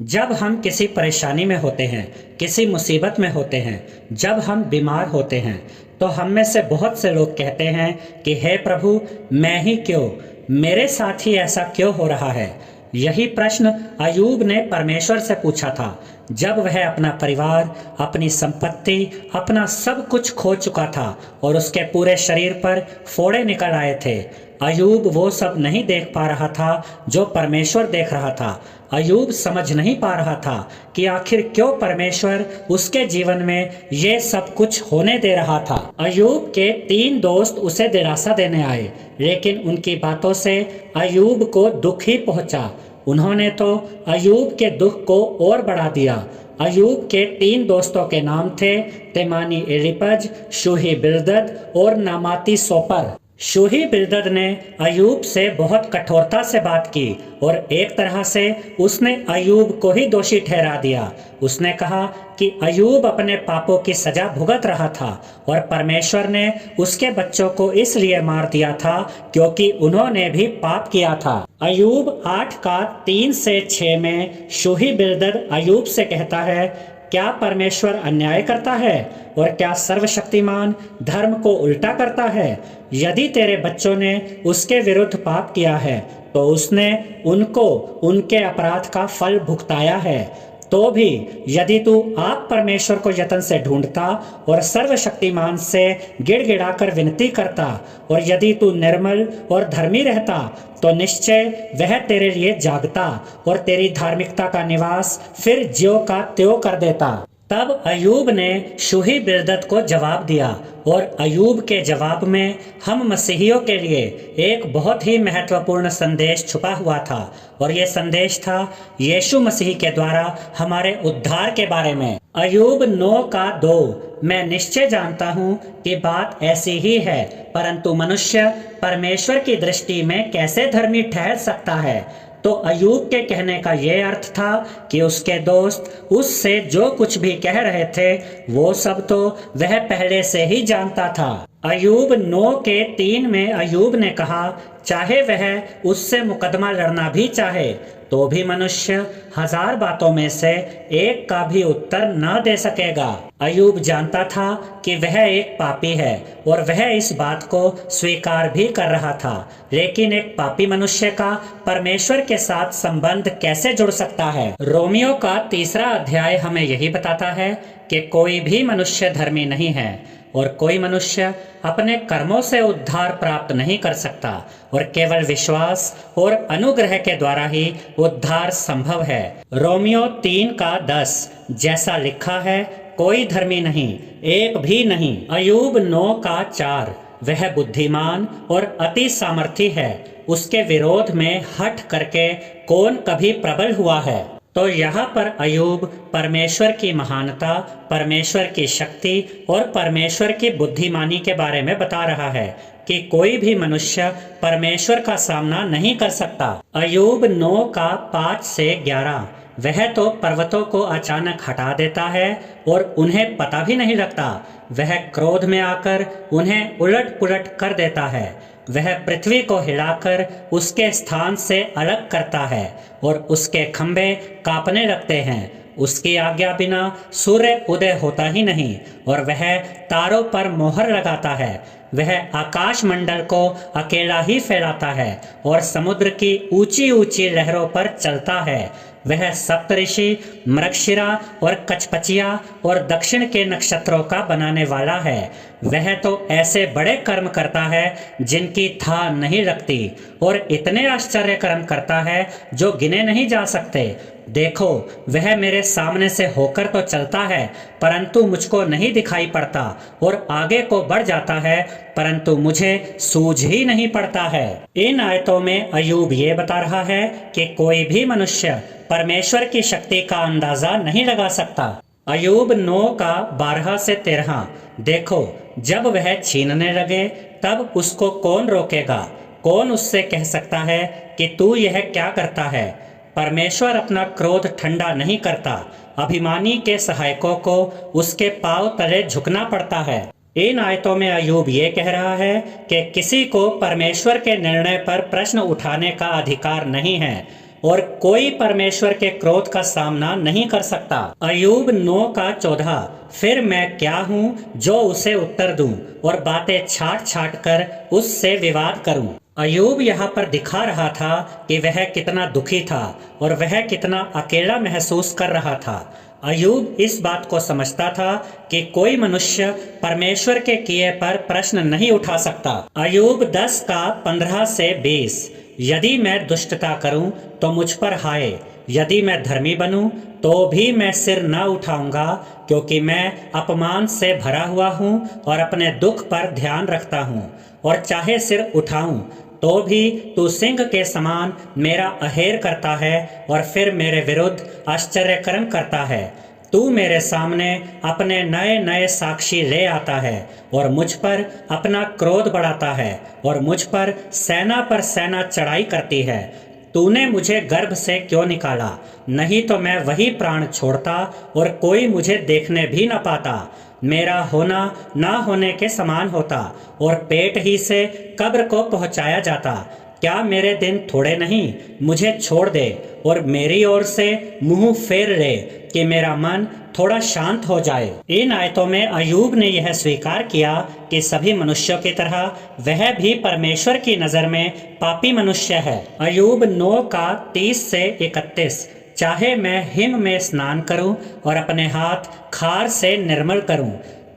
जब हम किसी परेशानी में होते हैं, किसी मुसीबत में होते हैं, जब हम बीमार होते हैं, तो हम में से बहुत से लोग कहते हैं कि हे प्रभु, मैं ही क्यों, मेरे साथ ही ऐसा क्यों हो रहा है। यही प्रश्न अयूब ने परमेश्वर से पूछा था जब वह अपना परिवार, अपनी संपत्ति, अपना सब कुछ खो चुका था और उसके पूरे शरीर पर फोड़े निकल आए थे। अयूब वो सब नहीं देख पा रहा था जो परमेश्वर देख रहा था। अयूब समझ नहीं पा रहा था कि आखिर क्यों परमेश्वर उसके जीवन में ये सब कुछ होने दे रहा था। अयूब के 3 दोस्त उसे दिलासा देने आए, लेकिन उनकी बातों से अयूब को दुख ही पहुंचा। उन्होंने तो अयूब के दुख को और बढ़ा दिया। अयूब के 3 दोस्तों के नाम थे तेमानी एलिपज, शूही बिल्दद और नामाती सोपर। शूही बिल्दद ने अयूब से बहुत कठोरता से बात की और एक तरह से उसने अयूब को ही दोषी ठहरा दिया। उसने कहा कि अयूब अपने पापों की सजा भुगत रहा था और परमेश्वर ने उसके बच्चों को इसलिए मार दिया था क्योंकि उन्होंने भी पाप किया था। अयूब 8 का 3 से 6 में शूही बिल्दद अयूब से कहता है, क्या परमेश्वर अन्याय करता है और क्या सर्वशक्तिमान धर्म को उल्टा करता है? यदि तेरे बच्चों ने उसके विरुद्ध पाप किया है तो उसने उनको उनके अपराध का फल भुगताया है। तो भी यदि तू आप परमेश्वर को यत्न से ढूंढता और सर्वशक्तिमान से गिड़गिड़ाकर विनती करता और यदि तू निर्मल और धर्मी रहता तो निश्चय वह तेरे लिए जागता और तेरी धार्मिकता का निवास फिर ज्यों का त्यों कर देता। तब अयूब ने शूही बिल्दद को जवाब दिया और अयूब के जवाब में हम मसीहियों के लिए एक बहुत ही महत्वपूर्ण संदेश छुपा हुआ था और ये संदेश था यीशु मसीह के द्वारा हमारे उद्धार के बारे में। अयूब 9 का 2। मैं निश्चय जानता हूँ कि बात ऐसी ही है, परंतु मनुष्य परमेश्वर की दृष्टि में कैसे धर्मी ठहर सकता है। तो अयूब के कहने का ये अर्थ था कि उसके दोस्त उससे जो कुछ भी कह रहे थे वो सब तो वह पहले से ही जानता था। अयूब 9 के 3 में अयूब ने कहा, चाहे वह उससे मुकदमा लड़ना भी चाहे तो भी मनुष्य 1000 बातों में से एक का भी उत्तर न दे सकेगा। अयूब जानता था कि वह एक पापी है और वह इस बात को स्वीकार भी कर रहा था, लेकिन एक पापी मनुष्य का परमेश्वर के साथ संबंध कैसे जुड़ सकता है? रोमियो का 3 अध्याय हमें यही बताता है कि कोई भी मनुष्य धर्मी नहीं है और कोई मनुष्य अपने कर्मों से उद्धार प्राप्त नहीं कर सकता और केवल विश्वास और अनुग्रह के द्वारा ही उद्धार संभव है। रोमियो 3 का 10 जैसा लिखा है, कोई धर्मी नहीं, एक भी नहीं। अयूब 9 का 4 वह बुद्धिमान और अति सामर्थी है, उसके विरोध में हठ करके कौन कभी प्रबल हुआ है। तो यहाँ पर अयूब परमेश्वर की महानता, परमेश्वर की शक्ति और परमेश्वर की बुद्धिमानी के बारे में बता रहा है कि कोई भी मनुष्य परमेश्वर का सामना नहीं कर सकता। अयूब 9 का 5 से 11 वह तो पर्वतों को अचानक हटा देता है और उन्हें पता भी नहीं लगता। वह क्रोध में आकर उन्हें उलट पुलट कर देता है। वह पृथ्वी को हिलाकर उसके स्थान से अलग करता है और उसके खंभे कांपने लगते हैं। उसकी आज्ञा बिना सूर्य उदय होता ही नहीं और वह तारों पर मोहर लगाता है। वह आकाश मंडल को अकेला ही फैलाता है और समुद्र की ऊंची ऊंची लहरों पर चलता है। वह सप्तऋषि, मृगशिरा और कचपचिया और दक्षिण के नक्षत्रों का बनाने वाला है। वह तो ऐसे बड़े कर्म करता है जिनकी था नहीं लगती और इतने आश्चर्य कर्म करता है जो गिने नहीं जा सकते। देखो, वह मेरे सामने से होकर तो चलता है परंतु मुझको नहीं दिखाई पड़ता और आगे को बढ़ जाता है परंतु मुझे सूझ ही नहीं पड़ता है। इन आयतों में अयूब ये बता रहा है कि कोई भी मनुष्य परमेश्वर की शक्ति का अंदाजा नहीं लगा सकता। अयूब 9 का 12 से 13 देखो, जब वह छीनने लगे तब उसको कौन रोकेगा? कौन उससे कह सकता है कि तू यह क्या करता है? परमेश्वर अपना क्रोध ठंडा नहीं करता। अभिमानी के सहायकों को उसके पांव तले झुकना पड़ता है। इन आयतों में अयूब ये कह रहा है कि किसी को परमेश्वर के निर्णय पर प्रश्न उठाने का अधिकार नहीं है। और कोई परमेश्वर के क्रोध का सामना नहीं कर सकता। अय्यूब 9:14। फिर मैं क्या हूँ जो उसे उत्तर दूं और बातें छाट छाट कर उससे विवाद करूं। अय्यूब यहाँ पर दिखा रहा था कि वह कितना दुखी था और वह कितना अकेला महसूस कर रहा था। अय्यूब इस बात को समझता था कि कोई मनुष्य परमेश्वर के किए पर प्रश्न नहीं उठा सकता। अय्यूब 10:15-20। यदि मैं दुष्टता करूं तो मुझ पर हाय, यदि मैं धर्मी बनूं तो भी मैं सिर न उठाऊंगा, क्योंकि मैं अपमान से भरा हुआ हूं और अपने दुख पर ध्यान रखता हूं। और चाहे सिर उठाऊं तो भी तू सिंह के समान मेरा अहेर करता है और फिर मेरे विरुद्ध आश्चर्यकर्म करता है। तू मेरे सामने अपने नए नए साक्षी ले आता है और मुझ पर अपना क्रोध बढ़ाता है और मुझ पर सेना चढ़ाई करती है। तूने मुझे गर्भ से क्यों निकाला? नहीं तो मैं वही प्राण छोड़ता और कोई मुझे देखने भी न पाता। मेरा होना ना होने के समान होता और पेट ही से कब्र को पहुंचाया जाता। क्या मेरे दिन थोड़े नहीं? मुझे छोड़ दे और मेरी ओर से मुंह फेर ले कि मेरा मन थोड़ा शांत हो जाए। इन आयतों में अय्यूब ने यह स्वीकार किया कि सभी मनुष्यों की तरह वह भी परमेश्वर की नजर में पापी मनुष्य है। अय्यूब 9:30-31। चाहे मैं हिम में स्नान करूं और अपने हाथ खार से निर्मल करूं,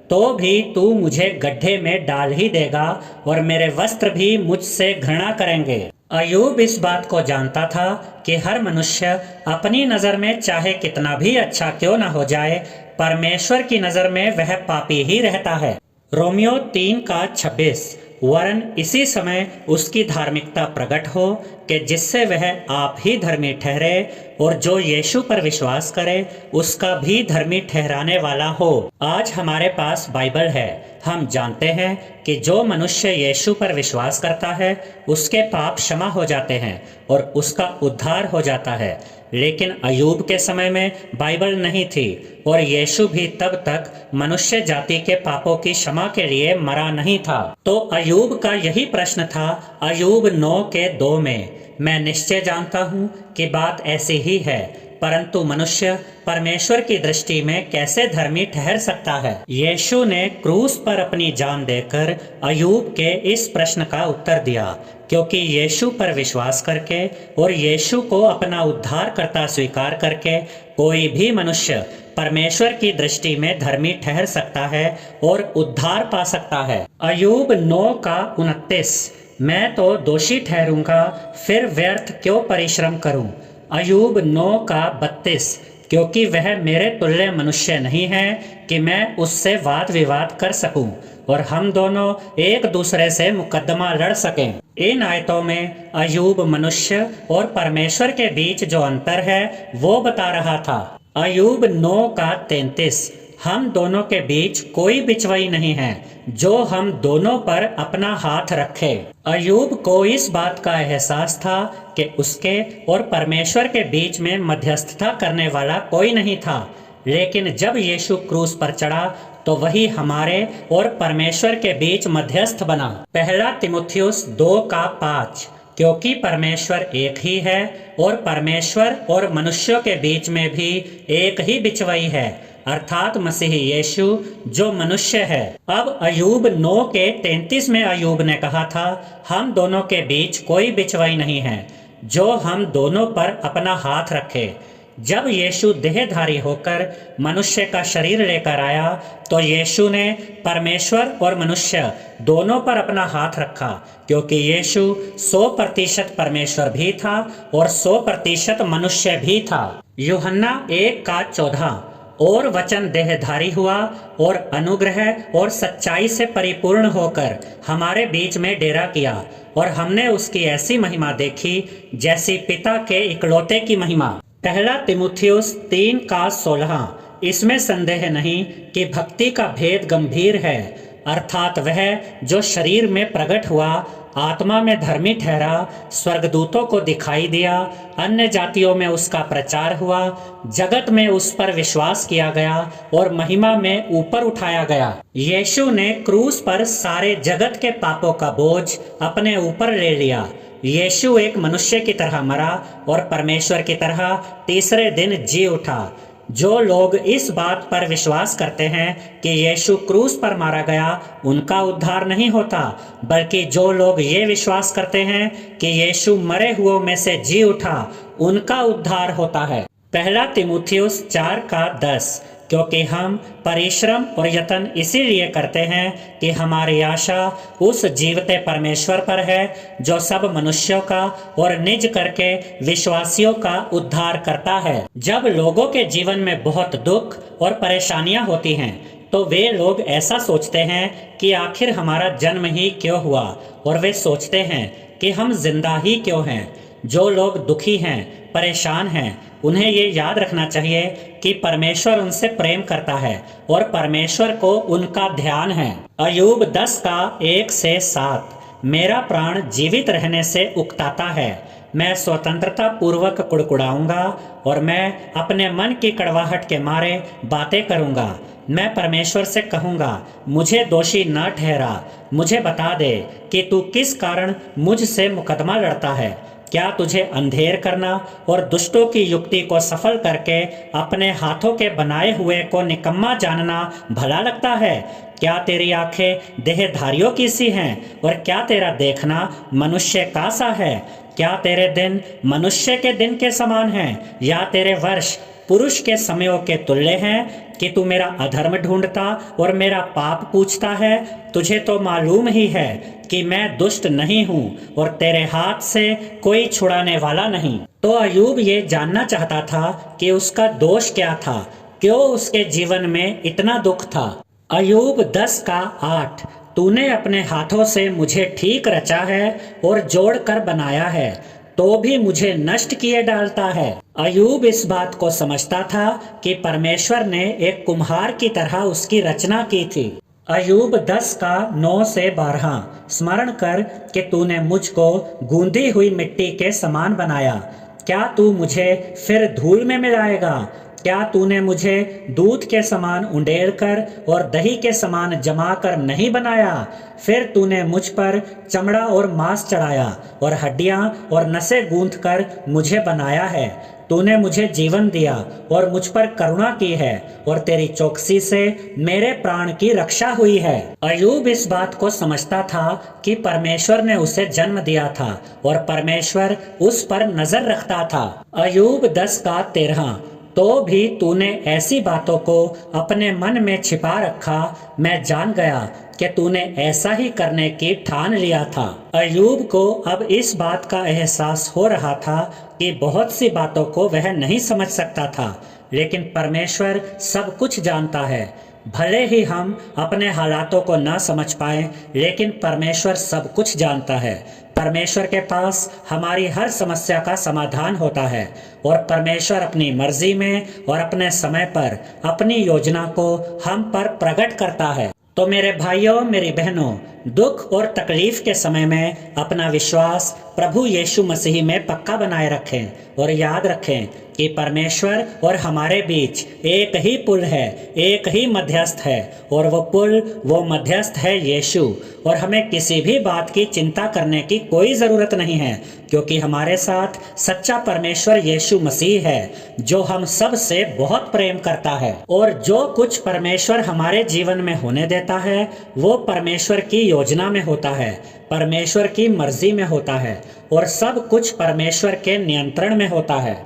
तो भी तू मुझे गड्ढे में डाल ही देगा और मेरे वस्त्र भी मुझसे घृणा करेंगे। अय्यूब इस बात को जानता था कि हर मनुष्य अपनी नज़र में चाहे कितना भी अच्छा क्यों न हो जाए, परमेश्वर की नज़र में वह पापी ही रहता है। रोमियो 3:26। वरन इसी समय उसकी धार्मिकता प्रकट हो कि जिससे वह आप ही धर्मी ठहरे और जो यीशु पर विश्वास करे उसका भी धर्मी ठहराने वाला हो। आज हमारे पास बाइबल है। हम जानते हैं कि जो मनुष्य यीशु पर विश्वास करता है उसके पाप क्षमा हो जाते हैं और उसका उद्धार हो जाता है। लेकिन अय्यूब के समय में बाइबल नहीं थी और यीशु भी तब तक मनुष्य जाति के पापों की क्षमा के लिए मरा नहीं था। तो अय्यूब का यही प्रश्न था अय्यूब 9:2 में। मैं निश्चय जानता हूँ कि बात ऐसी ही है, परंतु मनुष्य परमेश्वर की दृष्टि में कैसे धर्मी ठहर सकता है? यीशु ने क्रूस पर अपनी जान देकर अय्यूब के इस प्रश्न का उत्तर दिया, क्योंकि यीशु पर विश्वास करके और यीशु को अपना उद्धारकर्ता स्वीकार करके कोई भी मनुष्य परमेश्वर की दृष्टि में धर्मी ठहर सकता है और उद्धार पा सकता है। अय्यूब 9:29। मैं तो दोषी ठहरूंगा, फिर व्यर्थ क्यों परिश्रम करूं? अय्यूब 9:32। क्योंकि वह मेरे तुल्य मनुष्य नहीं है कि मैं उससे वाद विवाद कर सकूं और हम दोनों एक दूसरे से मुकदमा लड़ सकें। इन आयतों में अय्यूब मनुष्य और परमेश्वर के बीच जो अंतर है वो बता रहा था। अय्यूब 9:33। हम दोनों के बीच कोई बिचवाई नहीं है जो हम दोनों पर अपना हाथ रखे। अय्यूब को इस बात का एहसास था कि उसके और परमेश्वर के बीच में मध्यस्थता करने वाला कोई नहीं था। लेकिन जब यीशु क्रूस पर चढ़ा तो वही हमारे और परमेश्वर के बीच मध्यस्थ बना। पहला तीमुथियुस 2:5। क्योंकि परमेश्वर एक ही है और परमेश्वर और मनुष्यों के बीच में भी एक ही बिचवाई है, अर्थात मसीह यीशु जो मनुष्य है। अब अय्यूब 9:33 में अय्यूब ने कहा था, हम दोनों के बीच कोई बिचवाई नहीं है जो हम दोनों पर अपना हाथ रखे। जब यीशु देहधारी होकर मनुष्य का शरीर लेकर आया तो यीशु ने परमेश्वर और मनुष्य दोनों पर अपना हाथ रखा, क्योंकि यीशु 100% परमेश्वर भी था और 100% मनुष्य भी था। यूहन्ना 1:14। और वचन देहधारी हुआ और अनुग्रह और सच्चाई से परिपूर्ण होकर हमारे बीच में डेरा किया और हमने उसकी ऐसी महिमा देखी जैसी पिता के इकलौते की महिमा। पहला तीमुथियुस 3:16। इसमें संदेह नहीं कि भक्ति का भेद गंभीर है, अर्थात वह जो शरीर में प्रकट हुआ, आत्मा में धर्मी ठहरा, स्वर्गदूतों को दिखाई दिया, अन्य जातियों में उसका प्रचार हुआ, जगत में उस पर विश्वास किया गया और महिमा में ऊपर उठाया गया। यीशु ने क्रूस पर सारे जगत के पापों का बोझ अपने ऊपर ले लिया यीशु एक मनुष्य की तरह मरा और परमेश्वर की तरह तीसरे दिन जी उठा। जो लोग इस बात पर विश्वास करते हैं कि यीशु क्रूस पर मारा गया, उनका उद्धार नहीं होता, बल्कि जो लोग ये विश्वास करते हैं कि यीशु मरे हुओं में से जी उठा, उनका उद्धार होता है। पहला तीमुथियुस 4:10। क्योंकि हम परिश्रम और यत्न इसीलिए करते हैं कि हमारी आशा उस जीवते परमेश्वर पर है, जो सब मनुष्यों का और निज करके विश्वासियों का उद्धार करता है। जब लोगों के जीवन में बहुत दुख और परेशानियां होती हैं, तो वे लोग ऐसा सोचते हैं कि आखिर हमारा जन्म ही क्यों हुआ, और वे सोचते हैं कि हम जिंदा ही क्यों हैं। जो लोग दुखी हैं, परेशान हैं, उन्हें ये याद रखना चाहिए कि परमेश्वर उनसे प्रेम करता है और परमेश्वर को उनका ध्यान है। अय्यूब 10:1-7। मेरा प्राण जीवित रहने से उकताता है, मैं स्वतंत्रता पूर्वक कुड़कुड़ाऊंगा और मैं अपने मन की कड़वाहट के मारे बातें करूंगा। मैं परमेश्वर से कहूंगा, मुझे दोषी न ठहरा, मुझे बता दे कि तू किस कारण मुझसे मुकदमा लड़ता है। क्या तुझे अंधेर करना और दुष्टों की युक्ति को सफल करके अपने हाथों के बनाए हुए को निकम्मा जानना भला लगता है? क्या तेरी आंखें देहधारियों की सी हैं और क्या तेरा देखना मनुष्य का सा है? क्या तेरे दिन मनुष्य के दिन के समान हैं, या तेरे वर्ष पुरुष के समयों के तुल्य हैं? कि तू मेरा अधर्म ढूंढता और मेरा पाप पूछता है। तुझे तो मालूम ही है कि मैं दुष्ट नहीं हूँ और तेरे हाथ से कोई छुड़ाने वाला नहीं। तो अय्यूब ये जानना चाहता था कि उसका दोष क्या था, क्यों उसके जीवन में इतना दुख था। अय्यूब 10:8। तूने अपने हाथों से मुझे ठीक रचा है और जोड़ कर बनाया है, तो भी मुझे नष्ट किए डालता है। अय्यूब इस बात को समझता था कि परमेश्वर ने एक कुम्हार की तरह उसकी रचना की थी। अय्यूब 10:9-12। स्मरण कर कि तूने मुझको गूंदी हुई मिट्टी के समान बनाया, क्या तू मुझे फिर धूल में मिलाएगा? क्या तूने मुझे दूध के समान उंडेल कर और दही के समान जमा कर नहीं बनाया? फिर तूने मुझ पर चमड़ा और मांस चढ़ाया और हड्डियां और नसें गूंथ कर मुझे बनाया है। तूने मुझे जीवन दिया और मुझ पर करुणा की है, और तेरी चौकसी से मेरे प्राण की रक्षा हुई है। अय्यूब इस बात को समझता था कि परमेश्वर ने उसे जन्म दिया था और परमेश्वर उस पर नजर रखता था। अय्यूब 10:13। तो भी तूने ऐसी बातों को अपने मन में छिपा रखा, मैं जान गया कि तूने ऐसा ही करने की ठान लिया था। अय्यूब को अब इस बात का एहसास हो रहा था कि बहुत सी बातों को वह नहीं समझ सकता था, लेकिन परमेश्वर सब कुछ जानता है। भले ही हम अपने हालातों को ना समझ पाए, लेकिन परमेश्वर सब कुछ जानता है। परमेश्वर के पास हमारी हर समस्या का समाधान होता है, और परमेश्वर अपनी मर्जी में और अपने समय पर अपनी योजना को हम पर प्रकट करता है। तो मेरे भाइयों, मेरी बहनों, दुख और तकलीफ के समय में अपना विश्वास प्रभु यीशु मसीह में पक्का बनाए रखें और याद रखें कि परमेश्वर और हमारे बीच एक ही पुल है, एक ही मध्यस्थ है, और वो पुल, वो मध्यस्थ है यीशु। और हमें किसी भी बात की चिंता करने की कोई ज़रूरत नहीं है, क्योंकि हमारे साथ सच्चा परमेश्वर यीशु मसीह है, जो हम सब से बहुत प्रेम करता है। और जो कुछ परमेश्वर हमारे जीवन में होने देता है, वो परमेश्वर की योजना में होता है, परमेश्वर की मर्जी में होता है, और सब कुछ परमेश्वर के नियंत्रण में होता है।